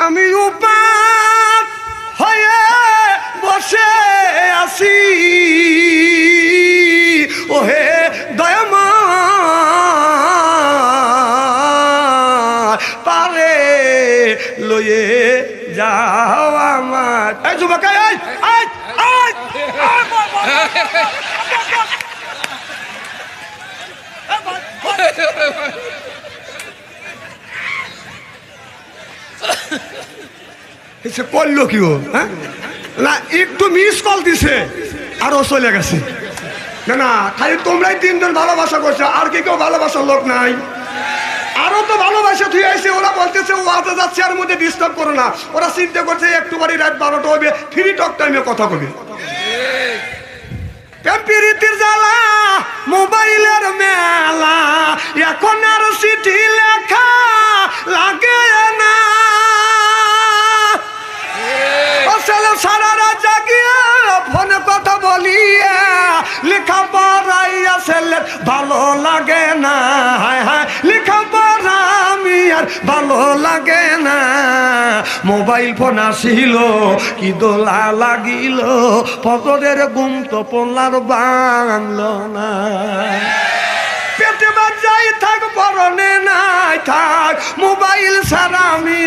আমি উপাস হয়ে বসে আছি ওহে দয়াময় পারে লয়ে যাও আমার। এই যুবক আয় আয় আয় এসে করলো কি ও? হ্যাঁ না একটু মিস কল দিছে আর ও চলে গেছে। না না খালি তোমরাই তিনজন ভালোবাসা করছো, আর কি কেউ ভালোবাসার লোক নাই? আরো তো ভালোবাসা তুই এসে ওরা বলতেছে ও আতে যাচ্ছে, আর মধ্যে ডিস্টার্ব করো না। ওরা চিন্তা করছে একটু বাড়ি রাত 12টা হবে, ফ্রি টক টাইমে কথা কবে। প্রীতির জ্বালা মোবাইলের মেলা, এখন আর চিঠি লেখা লাগে না। সারা রাত জাগিয়ে ফোনে কথা বলিয়ে লেখা পড়াইয়া ছেলের ভালো লাগে না। হায় হায় লেখা পড়া আমি আর ভালো লাগে না। মোবাইল ফোন আসিল কি দোলা লাগিল, ফজরের ঘুম তো পড়লার বাংলো না। পেটে বাজাই থাক পরনে নাই থাক, মোবাইল ছাড়া আমি